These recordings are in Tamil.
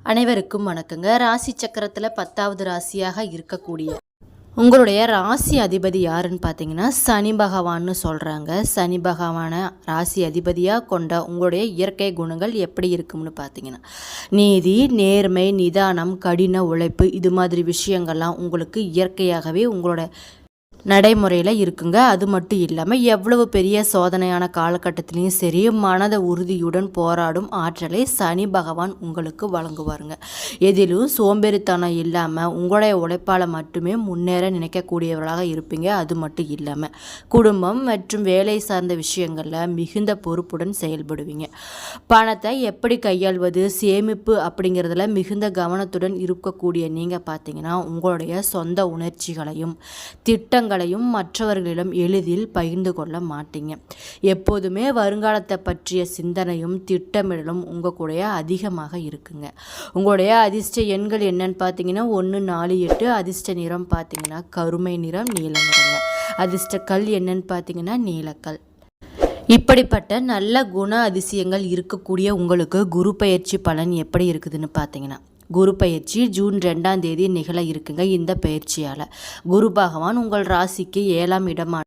அனைவருக்கும் வணக்கங்க. ராசி சக்கரத்தில் 10வது ராசியாக இருக்கக்கூடிய உங்களுடைய ராசி அதிபதி யாருன்னு பார்த்தீங்கன்னா சனி பகவான்னு சொல்கிறாங்க. சனி பகவானை ராசி அதிபதியாக கொண்ட உங்களுடைய இயற்கை குணங்கள் எப்படி இருக்கும்னு பார்த்தீங்கன்னா நீதி, நேர்மை, நிதானம், கடின உழைப்பு, இது மாதிரி விஷயங்கள்லாம் உங்களுக்கு இயற்கையாகவே உங்களோட நடைமுறையில் இருக்குங்க. அது மட்டும் இல்லாமல் எவ்வளவு பெரிய சோதனையான காலகட்டத்திலையும் சரி மனத உறுதியுடன் போராடும் ஆற்றலை சனி பகவான் உங்களுக்கு வழங்குவாருங்க. எதிலும் சோம்பேறித்தனம் இல்லாமல் உங்களுடைய உழைப்பால் மட்டுமே முன்னேற நினைக்கக்கூடியவர்களாக இருப்பீங்க. அது மட்டும் இல்லாமல் குடும்பம் மற்றும் வேலை சார்ந்த விஷயங்களில் மிகுந்த பொறுப்புடன் செயல்படுவீங்க. பணத்தை எப்படி கையாள்வது, சேமிப்பு அப்படிங்கிறதுல மிகுந்த கவனத்துடன் இருக்கக்கூடிய நீங்கள் பார்த்தீங்கன்னா உங்களுடைய சொந்த உணர்ச்சிகளையும் திட்டங்களையும் மற்றவர்களிடம் எளிதில் பகிர்ந்து கொள்ள மாட்டீங்க. எப்போதுமே வருங்காலத்தை பற்றிய சிந்தனையும் திட்டமிடலும் உங்கள் கூட அதிகமாக இருக்குங்க. உங்களுடைய அதிர்ஷ்ட எண்கள் என்னன்னு பார்த்தீங்கன்னா 1, 4, 8. அதிர்ஷ்ட நிறம் பார்த்தீங்கன்னா கருமை நிறம், நீல நிறங்க. அதிர்ஷ்ட கல் என்னன்னு பார்த்தீங்கன்னா நீலக்கல். இப்படிப்பட்ட நல்ல குண அதிசயங்கள் இருக்கக்கூடிய உங்களுக்கு குரு பயிற்சி பலன் எப்படி இருக்குதுன்னு பார்த்தீங்கன்னா குரு பயிற்சி ஜூன் 2ஆம் தேதி நிகழ இருக்குங்க. இந்த பயிற்சியால் குரு பகவான் உங்கள் ராசிக்கு 7ஆம் இடமான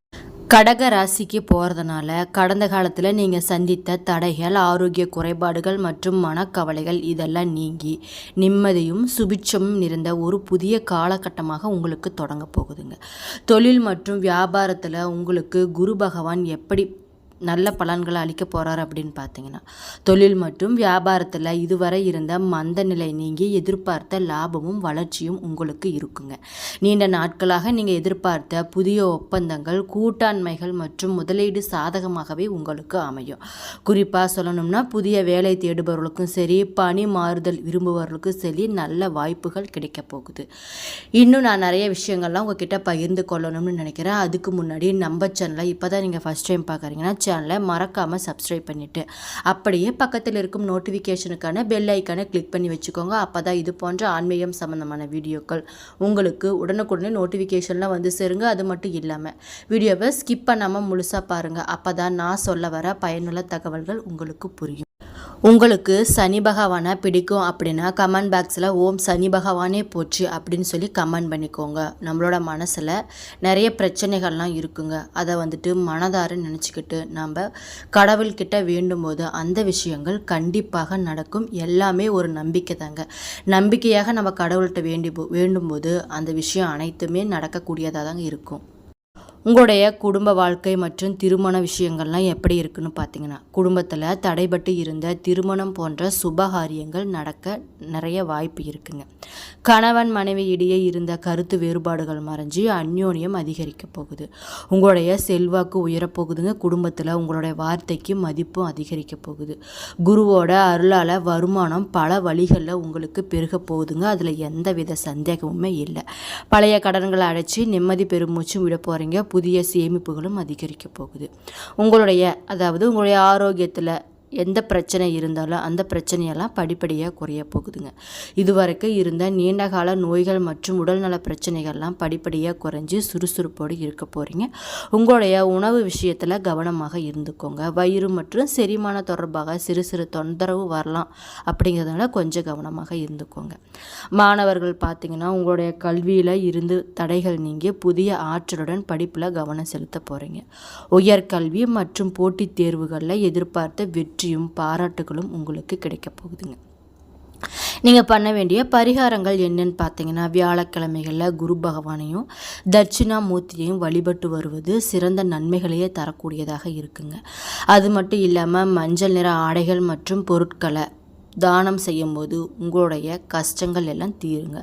கடக ராசிக்கு போகிறதுனால கடந்த காலத்தில் நீங்கள் சந்தித்த தடைகள், ஆரோக்கிய குறைபாடுகள் மற்றும் மனக்கவலைகள் இதெல்லாம் நீங்கி நிம்மதியும் சுபிட்சமும் நிறைந்த ஒரு புதிய காலகட்டமாக உங்களுக்கு தொடங்க போகுதுங்க. தொழில் மற்றும் வியாபாரத்தில் உங்களுக்கு குரு பகவான் எப்படி நல்ல பலன்களை அளிக்க போகிறார் அப்படின்னு பார்த்தீங்கன்னா தொழில் மற்றும் வியாபாரத்தில் இதுவரை இருந்த மந்த நிலை நீங்கி எதிர்பார்த்த லாபமும் வளர்ச்சியும் உங்களுக்கு இருக்குங்க. நீண்ட நாட்களாக நீங்கள் எதிர்பார்த்த புதிய ஒப்பந்தங்கள், கூட்டாண்மைகள் மற்றும் முதலீடு சாதகமாகவே உங்களுக்கு அமையும். குறிப்பாக சொல்லணும்னா புதிய வேலை தேடுபவர்களுக்கும் சரி, பணி மாறுதல் விரும்புபவர்களுக்கும் சரி நல்ல வாய்ப்புகள் கிடைக்க போகுது. இன்னும் நான் நிறைய விஷயங்கள்லாம் உங்ககிட்ட பகிர்ந்து கொள்ளணும்னு நினைக்கிறேன். அதுக்கு முன்னாடி நம்ம சேனலை இப்போ தான் நீங்கள் ஃபஸ்ட் டைம் பார்க்குறீங்கன்னா சேனலை மறக்காமல் சப்ஸ்கிரைப் பண்ணிவிட்டு அப்படியே பக்கத்தில் இருக்கும் நோட்டிஃபிகேஷனுக்கான பெல் ஐக்கானை கிளிக் பண்ணி வச்சுக்கோங்க. அப்போ தான் இது போன்ற ஆன்மீகம் சம்மந்தமான வீடியோக்கள் உங்களுக்கு உடனுக்குடனே நோட்டிஃபிகேஷனில் வந்து சேருங்க. அது மட்டும் இல்லாமல் வீடியோவை ஸ்கிப் பண்ணாமல் முழுசாக பாருங்கள். அப்போ தான் நான் சொல்ல வர பயனுள்ள தகவல்கள் உங்களுக்கு புரியும். உங்களுக்கு சனி பகவானை பிடிக்கும் அப்படின்னா கமெண்ட் பாக்ஸில் ஓம் சனி பகவானே போச்சு அப்படின்னு சொல்லி கமெண்ட் பண்ணிக்கோங்க. நம்மளோட மனசில் நிறைய பிரச்சனைகள்லாம் இருக்குங்க. அதை மனதார நினச்சிக்கிட்டு நம்ம கடவுள்கிட்ட வேண்டும் போது அந்த விஷயங்கள் கண்டிப்பாக நடக்கும். எல்லாமே ஒரு நம்பிக்கை தாங்க. நம்பிக்கையாக நம்ம கடவுள்கிட்ட வேண்டும்போது அந்த விஷயம் அனைத்துமே நடக்கக்கூடியதாக தாங்க இருக்கும். உங்களுடைய குடும்ப வாழ்க்கை மற்றும் திருமண விஷயங்கள்லாம் எப்படி இருக்குன்னு பார்த்தீங்கன்னா குடும்பத்தில் தடைபட்டு இருந்த திருமணம் போன்ற சுபகாரியங்கள் நடக்க நிறைய வாய்ப்பு இருக்குங்க. கணவன் மனைவி இடையே இருந்த கருத்து வேறுபாடுகள் மறைஞ்சு அந்யோன்யம் அதிகரிக்க போகுது. உங்களுடைய செல்வாக்கு உயரப்போகுதுங்க. குடும்பத்தில் உங்களுடைய வார்த்தைக்கு மதிப்பும் அதிகரிக்க போகுது. குருவோட அருளால் வருமானம் பல வழிகளில் உங்களுக்கு பெருக போகுதுங்க. அதில் எந்தவித சந்தேகமுமே இல்லை. பழைய கடன்களை அடைச்சி நிம்மதி பெருமூச்சும் விட போகிறீங்க. புதிய சேமிப்புகளும் அதிகரிக்க போகுது. உங்களுடைய ஆரோக்கியத்தில் எந்த பிரச்சனை இருந்தாலும் அந்த பிரச்சனையெல்லாம் படிப்படியாக குறைய போகுதுங்க. இதுவரைக்கும் இருந்த நீண்டகால நோய்கள் மற்றும் உடல்நல பிரச்சனைகள்லாம் படிப்படியாக குறைஞ்சி சுறுசுறுப்போடு இருக்க போகிறீங்க. உங்களுடைய உணவு விஷயத்தில் கவனமாக இருந்துக்கோங்க. வயிறு மற்றும் செரிமான தொடர்பாக சிறு சிறு தொந்தரவு வரலாம். அப்படிங்கிறதுனால கொஞ்சம் கவனமாக இருந்துக்கோங்க. மாணவர்கள் பார்த்தீங்கன்னா உங்களுடைய கல்வியில் இருந்து தடைகள் நீங்கி புதிய ஆற்றலுடன் படிப்பில் கவனம் செலுத்த போகிறீங்க. உயர்கல்வி மற்றும் போட்டித் தேர்வுகளில் எதிர்பார்த்த வெற்றியும் பாராட்டுகளும் உங்களுக்கு கிடைக்க போகுதுங்க. நீங்கள் பண்ண வேண்டிய பரிகாரங்கள் என்னன்னு பார்த்தீங்கன்னா வியாழக்கிழமைகளில் குரு பகவானையும் தட்சிணாமூர்த்தியையும் வழிபட்டு வருவது சிறந்த நன்மைகளையே தரக்கூடியதாக இருக்குங்க. அது மட்டும் இல்லாமல் மஞ்சள் நிற ஆடைகள் மற்றும் பொருட்களை தானம் செய்யும்போது உங்களுடைய கஷ்டங்கள் எல்லாம் தீருங்க.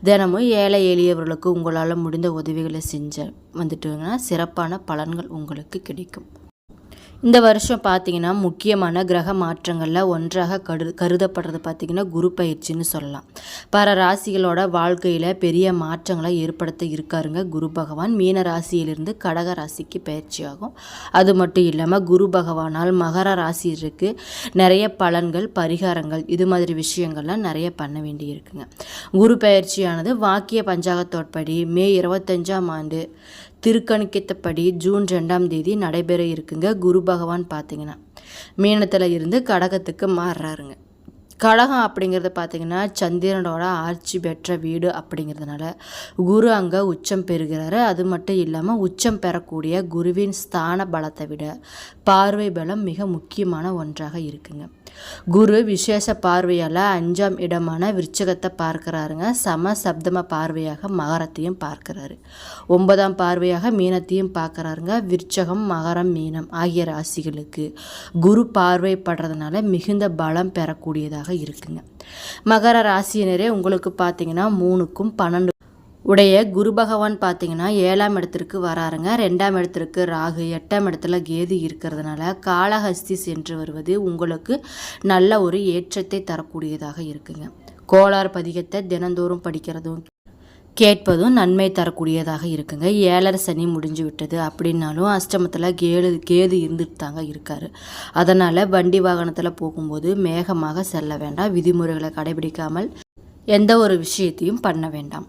தினமும் ஏழை எளியவர்களுக்கு உங்களால் முடிந்த உதவிகளை வந்துட்டுங்கன்னா சிறப்பான பலன்கள் உங்களுக்கு கிடைக்கும். இந்த வருஷம் பார்த்தீங்கன்னா முக்கியமான கிரக மாற்றங்களில் ஒன்றாக கருதப்படுறது பார்த்திங்கன்னா குரு பயிற்சின்னு சொல்லலாம். பல ராசிகளோட வாழ்க்கையில் பெரிய மாற்றங்களை ஏற்படுத்த இருக்காருங்க குரு பகவான். மீன ராசியிலிருந்து கடக ராசிக்கு பயிற்சியாகும். அது மட்டும் இல்லாமல் குரு பகவானால் மகர ராசிக்கு நிறைய பலன்கள், பரிகாரங்கள், இது மாதிரி விஷயங்கள்லாம் நிறைய பண்ண வேண்டி இருக்குங்க. குரு பயிற்சியானது வாக்கிய பஞ்சாங்கத்தோட்படி மே 25ஆம் ஆண்டு திருக்கணிக்கத்தப்படி ஜூன் 2ஆம் தேதி நடைபெற இருக்குங்க. குரு பகவான் பார்த்தீங்கன்னா மீனத்தில் இருந்து கடகத்துக்கு மாறுறாருங்க. கடகம் அப்படிங்கிறது பார்த்திங்கன்னா சந்திரனோட ஆட்சி பெற்ற வீடு அப்படிங்கிறதுனால குரு அங்கே உச்சம் பெறுகிறாரு. அது மட்டும் இல்லாமல் உச்சம் பெறக்கூடிய குருவின் ஸ்தான பலத்தை விட பார்வை பலம் மிக முக்கியமான ஒன்றாக இருக்குங்க. குரு விசேஷ பார்வையால் 5ஆம் இடமான விருச்சகத்தை பார்க்குறாருங்க. சம சப்தம பார்வையாக மகரத்தையும் பார்க்குறாரு. 9ஆம் பார்வையாக மீனத்தையும் பார்க்குறாருங்க. விருச்சகம், மகரம், மீனம் ஆகிய ராசிகளுக்கு குரு பார்வைப்படுறதுனால மிகுந்த பலம் பெறக்கூடியதாக இருக்குங்க. மகர ராசியினரே உங்களுக்கு பார்த்தீங்கன்னா 3க்கும் 12 உடைய குரு பகவான் பார்த்தீங்கன்னா 7ஆம் இடத்திற்கு வராருங்க. 2ஆம் இடத்திற்கு ராகு, 8ஆம் இடத்துல கேது இருக்கிறதுனால காளஹஸ்தி சென்று வருவது உங்களுக்கு நல்ல ஒரு ஏற்றத்தை தரக்கூடியதாக இருக்குங்க. கோளாறு பதிகத்தை தினந்தோறும் படிக்கிறதும் கேட்பதும் நன்மை தரக்கூடியதாக இருக்குங்க. 7.5 சனி முடிஞ்சு விட்டது அப்படின்னாலும் அஷ்டமத்தில் கேது இருந்துட்டு தாங்க இருக்காரு. அதனால் வண்டி வாகனத்தில் போகும்போது வேகமாக செல்ல வேண்டாம். விதிமுறைகளை கடைபிடிக்காமல் எந்த ஒரு விஷயத்தையும் பண்ண வேண்டாம்.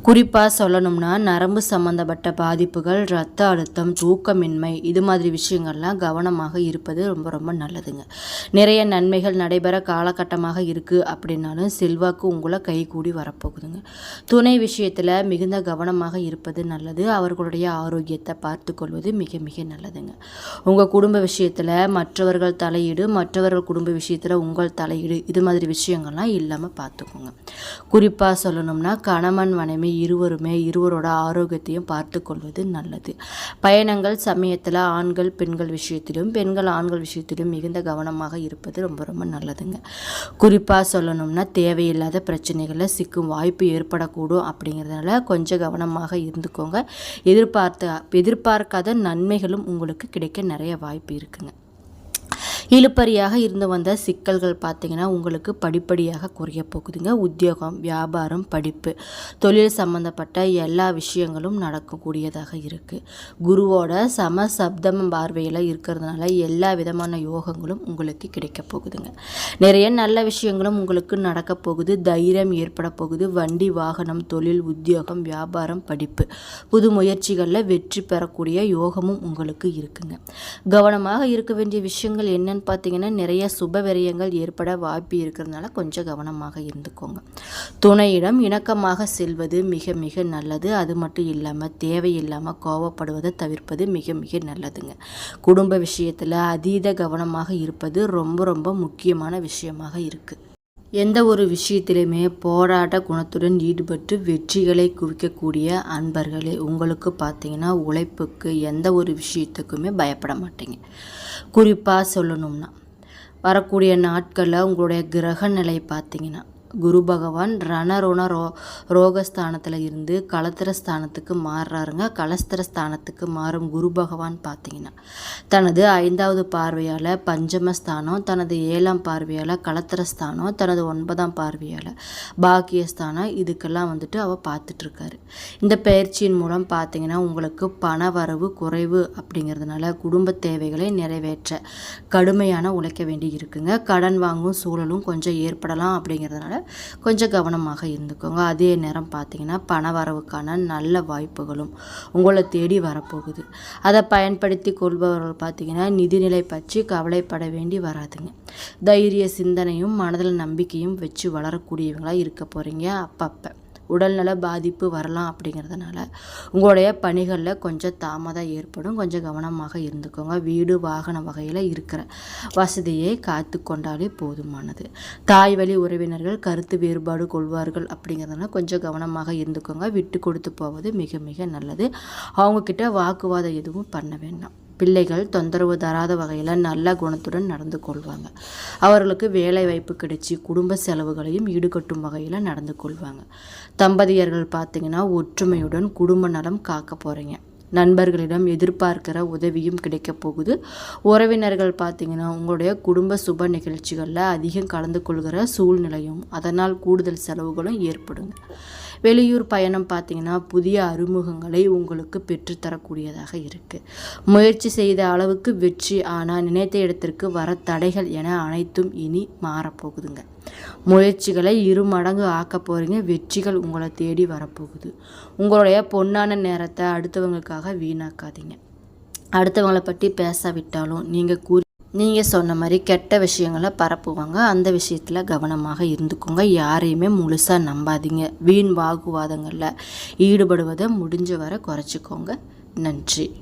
குறிப்பாக சொல்லணும்னா நரம்பு சம்மந்தப்பட்ட பாதிப்புகள், இரத்த அழுத்தம், தூக்கமின்மை இது மாதிரி விஷயங்கள்லாம் கவனமாக இருப்பது ரொம்ப ரொம்ப நல்லதுங்க. நிறைய நன்மைகள் நடைபெற காலகட்டமாக இருக்குது அப்படின்னாலும் செல்வாக்கு உங்களை கைகூடி வரப்போகுதுங்க. துணை விஷயத்தில் மிகுந்த கவனமாக இருப்பது நல்லது. அவர்களுடைய ஆரோக்கியத்தை பார்த்து கொள்வது மிக மிக நல்லதுங்க. உங்கள் குடும்ப விஷயத்தில் மற்றவர்கள் தலையீடு, மற்றவர்கள் குடும்ப விஷயத்தில் உங்கள் தலையீடு இது மாதிரி விஷயங்கள்லாம் இல்லாமல் பார்த்துக்கோங்க. குறிப்பாக சொல்லணும்னா கணவன் மனைவி இருவரோட ஆரோக்கியத்தையும் பார்த்து கொள்வது நல்லது. பயணங்கள் சமயத்தில் ஆண்கள் பெண்கள் விஷயத்திலும், பெண்கள் ஆண்கள் விஷயத்திலும் மிகுந்த கவனமாக இருப்பது ரொம்ப ரொம்ப நல்லதுங்க. குறிப்பாக சொல்லணும்னா தேவையில்லாத பிரச்சனைகளில் சிக்கும் வாய்ப்பு ஏற்படக்கூடும் அப்படிங்கிறதுனால கொஞ்சம் கவனமாக இருந்துக்கோங்க. எதிர்பார்க்காத நன்மைகளும் உங்களுக்கு கிடைக்க நிறைய வாய்ப்பு இருக்குங்க. இழுப்பறியாக இருந்து வந்த சிக்கல்கள் பார்த்திங்கன்னா உங்களுக்கு படிப்படியாக குறைய போகுதுங்க. உத்தியோகம், வியாபாரம், படிப்பு, தொழில் சம்மந்தப்பட்ட எல்லா விஷயங்களும் நடக்கக்கூடியதாக இருக்குது. குருவோட சம சப்தம பார்வையில் இருக்கிறதுனால எல்லா விதமான யோகங்களும் உங்களுக்கு கிடைக்க போகுதுங்க. நிறைய நல்ல விஷயங்களும் உங்களுக்கு நடக்க போகுது. தைரியம் ஏற்பட போகுது. வண்டி வாகனம், தொழில், உத்தியோகம், வியாபாரம், படிப்பு, புது முயற்சிகளில் வெற்றி பெறக்கூடிய யோகமும் உங்களுக்கு இருக்குங்க. கவனமாக இருக்க வேண்டிய விஷயங்கள் என்ன பார்த்தீங்கன்னா நிறைய சுப விரயங்கள் ஏற்பட வாய்ப்பு இருக்கிறதுனால கொஞ்சம் கவனமாக இருந்துக்கோங்க. துணையிடம் இணக்கமாக செல்வது மிக மிக நல்லது. அது மட்டும் இல்லாமல் தேவையில்லாமல் கோவப்படுவதை தவிர்ப்பது மிக மிக நல்லதுங்க. குடும்ப விஷயத்தில் அதீத கவனமாக இருப்பது ரொம்ப ரொம்ப முக்கியமான விஷயமாக இருக்குது. எந்த ஒரு விஷயத்திலுமே போராட்ட குணத்துடன் ஈடுபட்டு வெற்றிகளை குவிக்கக்கூடிய அன்பர்களே உங்களுக்கு பார்த்தீங்கன்னா உழைப்புக்கு எந்த ஒரு விஷயத்துக்குமே பயப்பட மாட்டீங்க. குறிப்பாக சொல்லணும்னா வரக்கூடிய நாட்களில் உங்களுடைய கிரக நிலை பார்த்தீங்கன்னா குரு பகவான் ரோகஸ்தானத்தில் இருந்து கலத்திர ஸ்தானத்துக்கு மாறுறாருங்க. கலஸ்திர ஸ்தானத்துக்கு மாறும் குரு பகவான் பார்த்தீங்கன்னா தனது 5வது பார்வையால் பஞ்சமஸ்தானம், தனது 7ஆம் பார்வையால் கலத்திரஸ்தானம், தனது 9ஆம் பார்வையால் பாக்கியஸ்தானம் இதுக்கெல்லாம் அவர் பார்த்துட்ருக்காரு. இந்த பயிற்சியின் மூலம் பார்த்தீங்கன்னா உங்களுக்கு பண வரவு குறைவு அப்படிங்கிறதுனால குடும்ப தேவைகளை நிறைவேற்ற கடுமையான உழைக்க வேண்டி இருக்குங்க. கடன் வாங்கும் சூழலும் கொஞ்சம் ஏற்படலாம் அப்படிங்கிறதுனால கொஞ்சம் கவனமாக இருந்துக்கோங்க. அதே நேரம் பார்த்தீங்கன்னா பண வரவுக்கான நல்ல வாய்ப்புகளும் உங்களை தேடி வரப்போகுது. அதை பயன்படுத்தி கொள்பவர்கள் பார்த்தீங்கன்னா நிதிநிலை பற்றி கவலைப்பட வேண்டி வராதுங்க. தைரிய சிந்தனையும் மனதில் நம்பிக்கையும் வச்சு வளரக்கூடியவங்களாக இருக்க போகிறீங்க. அப்பப்போ உடல்நல பாதிப்பு வரலாம் அப்படிங்கிறதுனால உங்களுடைய பணிகளில் கொஞ்சம் தாமதம் ஏற்படும். கொஞ்சம் கவனமாக இருந்துக்கோங்க. வீடு வாகன வகையில் இருக்கிற வசதியை காத்து கொண்டாலே போதுமானது. தாய் வழி உறவினர்கள் கருத்து வேறுபாடு கொள்வார்கள் அப்படிங்கிறதுனால கொஞ்சம் கவனமாக இருந்துக்கோங்க. விட்டு கொடுத்து போவது மிக மிக நல்லது. அவங்கக்கிட்ட வாக்குவாதம் எதுவும் பண்ண வேண்டாம். பிள்ளைகள் தொந்தரவு தராத வகையில் நல்ல குணத்துடன் நடந்து கொள்வாங்க. அவர்களுக்கு வேலை வாய்ப்பு கிடைச்சி குடும்ப செலவுகளையும் ஈடுகட்டும் வகையில் நடந்து கொள்வாங்க. தம்பதியர்கள் பார்த்தீங்கன்னா ஒற்றுமையுடன் குடும்ப நலம் காக்க போகிறீங்க. நண்பர்களிடம் எதிர்பார்க்கிற உதவியும் கிடைக்க போகுது. உறவினர்கள் பார்த்தீங்கன்னா உங்களுடைய குடும்ப சுப நிகழ்ச்சிகளில் அதிகம் கலந்து கொள்கிற சூழ்நிலையும் அதனால் கூடுதல் செலவுகளும் ஏற்படுங்க. வெளியூர் பயணம் பார்த்தீங்கன்னா புதிய அறிமுகங்களை உங்களுக்கு பெற்றுத்தரக்கூடியதாக இருக்குது. முயற்சி செய்த அளவுக்கு வெற்றி, ஆனால் நினைத்த இடத்திற்கு வர தடைகள் என அனைத்தும் இனி மாறப்போகுதுங்க. முயற்சிகளை 2 மடங்கு ஆக்க போகிறீங்க. வெற்றிகள் உங்களை தேடி வரப்போகுது. உங்களுடைய பொன்னான நேரத்தை அடுத்தவங்களுக்காக வீணாக்காதீங்க. அடுத்தவங்களை பற்றி பேசாவிட்டாலும் நீங்கள் நீங்கள் சொன்ன மாதிரி கெட்ட விஷயங்களை பரப்புவாங்க. அந்த விஷயத்தில் கவனமாக இருந்துக்கோங்க. யாரையுமே முழுசாக நம்பாதீங்க. வீண் வாக்குவாதங்களில் ஈடுபடுவதை முடிஞ்ச வரை குறைச்சிக்கோங்க. நன்றி.